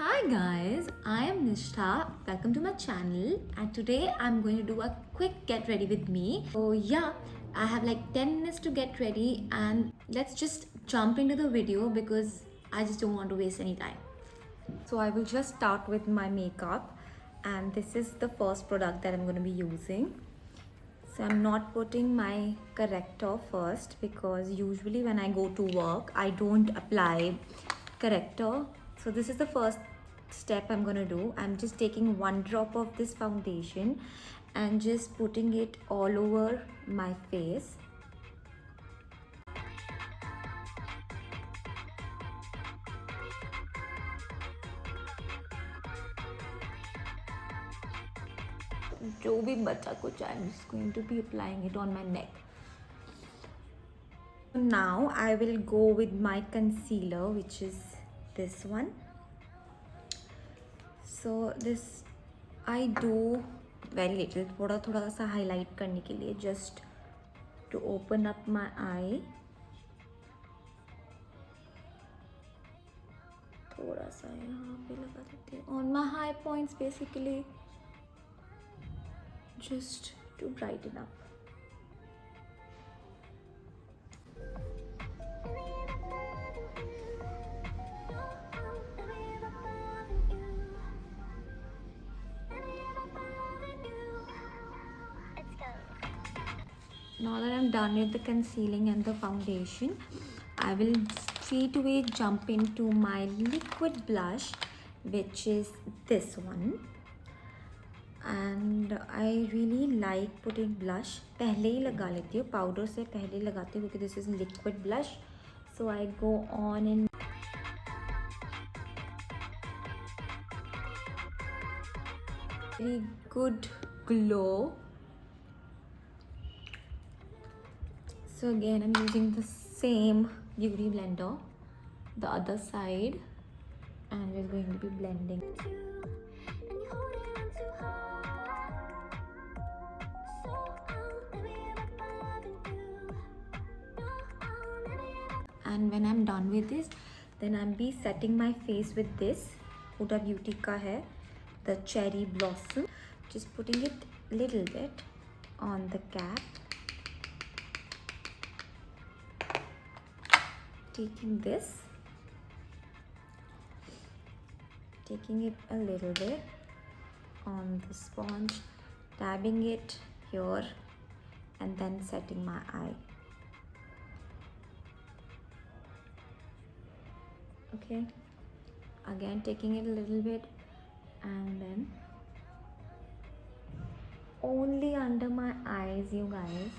Hi guys, I am Nishtha. Welcome to my channel, and today I'm going to do a quick get ready with me. So yeah, I have like 10 minutes to get ready and let's just jump into the video because I just don't want to waste any time. So I will just start with my makeup, and this is the first product that I'm going to be using. So I'm not putting my corrector first because usually when I go to work, I don't apply corrector. So this is the first step I'm gonna do. I'm just taking one drop of this foundation and just putting it all over my face. जो भी बचा कुछ I'm just going to be applying it on my neck. Now I will go with my concealer, which is this one. So this I do very little, थोड़ा थोड़ा सा highlight करने के लिए, just to open up my eye. थोड़ा सा यहाँ पे लगा देते हैं on my high points, basically just to brighten up. Now that I'm done with the concealing and the foundation, I will straight away jump into my liquid blush, which is this one. And I really like putting blush पहले ही लगा लेती हूँ, powder से पहले ही लगाती हूँ क्योंकि this is liquid blush. So I go on and very good glow. So again I'm using the same beauty blender, the other side, and we're going to be blending. And when I'm done with this, then I'll be setting my face with this Huda Beauty का है, the cherry blossom. Just putting it little bit on the cap, taking this, taking it a little bit on the sponge, dabbing it here, and then setting my eye. Okay, again taking it a little bit and then only under my eyes, you guys,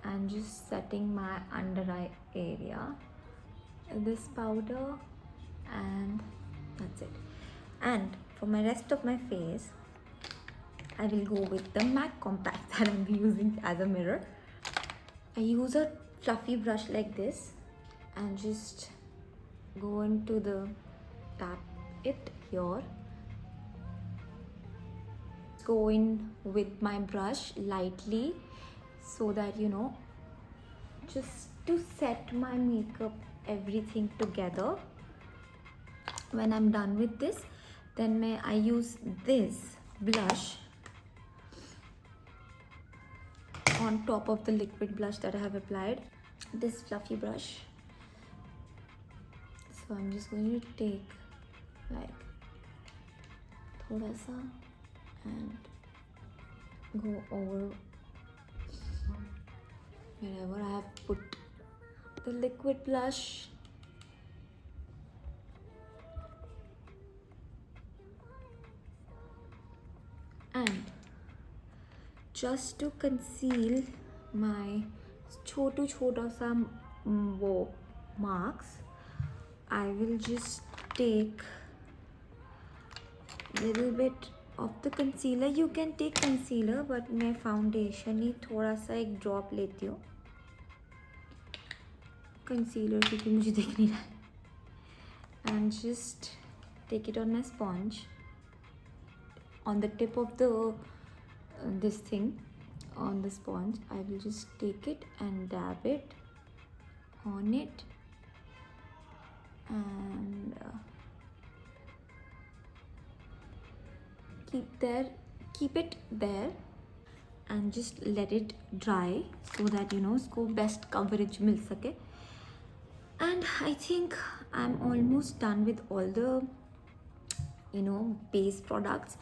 and just setting my under eye area, this powder, and that's it. And for my rest of my face, I will go with the MAC compact that I'm using as a mirror. I use a fluffy brush like this and just go into the tap it here, go in with my brush lightly so that just to set my makeup everything together. When I'm done with this, then I use this blush on top of the liquid blush that I have applied, this fluffy brush. So I'm just going to take like thoda sa and go over wherever I have put the liquid blush. And just to conceal my छोटा सा वो marks, I will just take little bit of the concealer. You can take concealer, but मैं foundation ही थोड़ा सा एक drop लेती हूँ concealer क्योंकि मुझे दिख नहीं रहा है, and just take it on my sponge, on the tip of the this thing on the sponge. I will just take it and dab it on it, and keep it there and just let it dry so that इसको best coverage मिल सके. And I think I'm almost done with all the base products.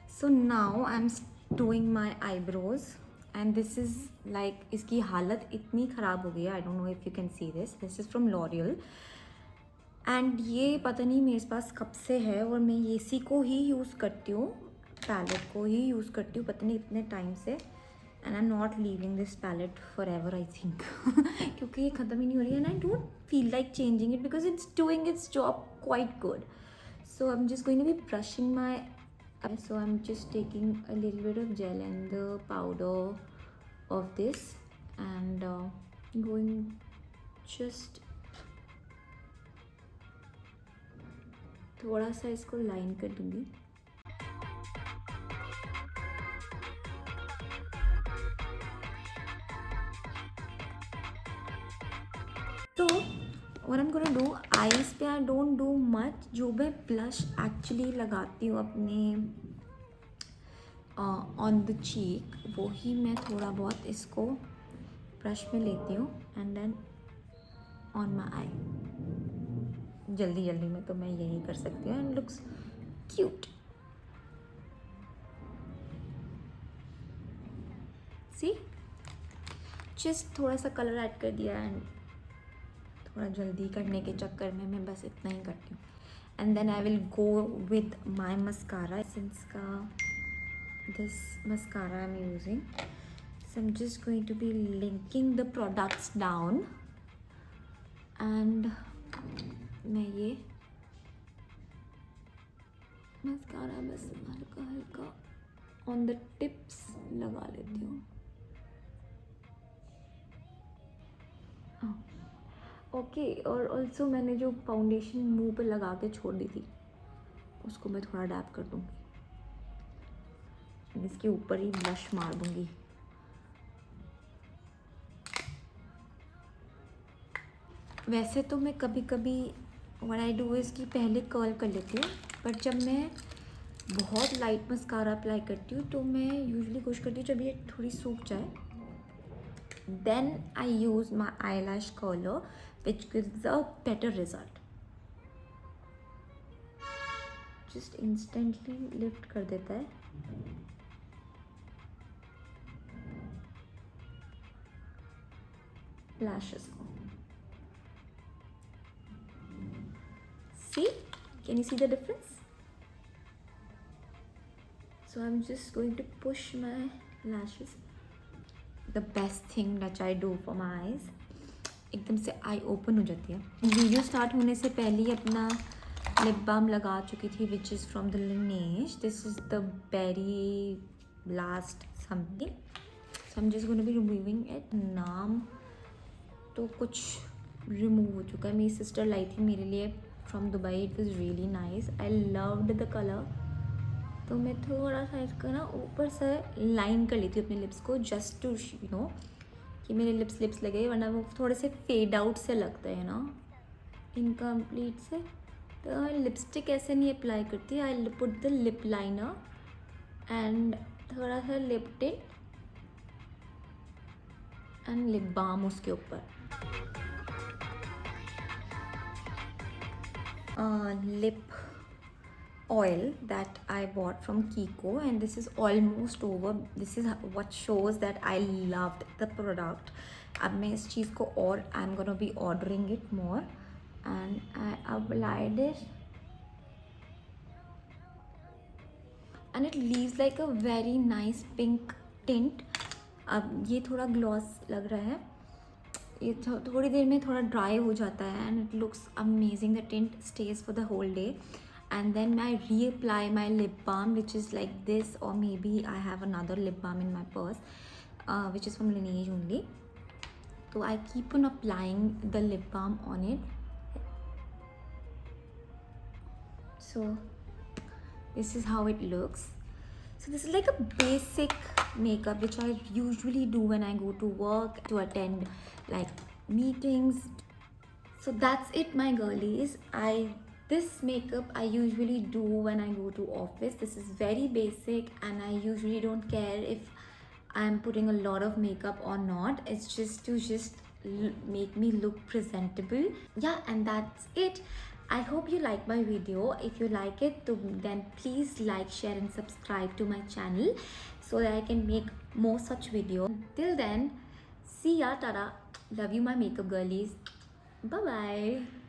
So now I'm doing my eyebrows and this is like इसकी हालत इतनी ख़राब हो गई है. I don't know if you can see this. This is from L'Oreal and ये पता नहीं मेरे पास कब से है और मैं ये इसी को ही यूज़ करती हूँ, पैलेट को ही यूज़ करती हूँ पता नहीं इतने टाइम से. And I'm not leaving this palette forever, I think. क्योंकि ये ख़त्म ही नहीं हो रही है and I don't feel like changing it because it's doing its job quite good. So I'm just going to be brushing my. So I'm just taking a little bit of gel and the powder of this and going just थोड़ा सा इसको line कर दूँगी. तो what I'm gonna do, eyes पे I don't do much. जो मैं blush actually लगाती हूँ अपने on the cheek वो ही मैं थोड़ा बहुत इसको ब्रश में लेती हूँ and then on my eye. जल्दी जल्दी में तो मैं यही कर सकती हूँ and looks cute. See? just थोड़ा सा कलर ऐड कर दिया and थोड़ा जल्दी करने के चक्कर में मैं बस इतना ही करती हूँ. And then I will go with my mascara. Since का this mascara I am using. So I am just going to be linking the products down and मैं ये मस्कारा बस हल्का हल्का ऑन द टिप्स लगा लेती हूँ. ओके और ऑल्सो मैंने जो फाउंडेशन मुंह पे लगा के छोड़ दी थी उसको मैं थोड़ा डैप कर दूँगी. इसके ऊपर ही ब्लश मार दूँगी. वैसे तो मैं कभी कभी व्हाट आई डू इज़ कि पहले कर्ल कर लेती हूँ बट जब मैं बहुत लाइट मस्कारा अप्लाई करती हूँ तो मैं यूजुअली कोशिश करती हूँ जब ये थोड़ी सूख जाए then I use my eyelash curler which gives a better result. just instantly lift कर देता है. lashes को see, can you see the difference? so I'm just going to push my lashes. The best thing that I do for my eyes, एकदम से I open हो जाती है. Video start होने से पहले ही अपना लिप बाम लगा चुकी थी which is from the Laneige. This is the very last something. So I am just going to be removing it. नाम तो कुछ रिमूव हो चुका है. मेरी सिस्टर लाई थी मेरे लिए from Dubai. It was really nice. I loved the colour. तो मैं थोड़ा सा इसका ना ऊपर से लाइन कर लेती हूँ अपने लिप्स को जस्ट टू कि मेरे लिप्स लगे वरना वो थोड़े से फेड आउट से लगता है ना इनकम्प्लीट से. तो लिपस्टिक ऐसे नहीं अप्लाई करती. I put the lip liner and थोड़ा सा lip tint and lip balm उसके ऊपर. Lip oil that I bought from Kiko and this is almost over. This is what shows that I loved the product. अब मैं इस चीज़ को और I'm gonna be ordering it more and I applied it and it leaves like a very nice pink tint. अब ये थोड़ा gloss लग रहा है. ये थोड़ी देर में थोड़ा ड्राई हो जाता है and it looks amazing. The tint stays for the whole day. And then I reapply my lip balm which is like this, or maybe I have another lip balm in my purse which is from Laneige only. So I keep on applying the lip balm on it. So this is how it looks. So this is like a basic makeup which I usually do when I go to work to attend like meetings. So that's it my girlies. I This makeup I usually do when I go to office. This is very basic and I usually don't care if I'm putting a lot of makeup or not. It's just to make me look presentable. Yeah, and that's it. I hope you like my video. If you like it, then please like, share and subscribe to my channel so that I can make more such videos. Till then, see ya, tada. Love you, my makeup girlies. Bye bye.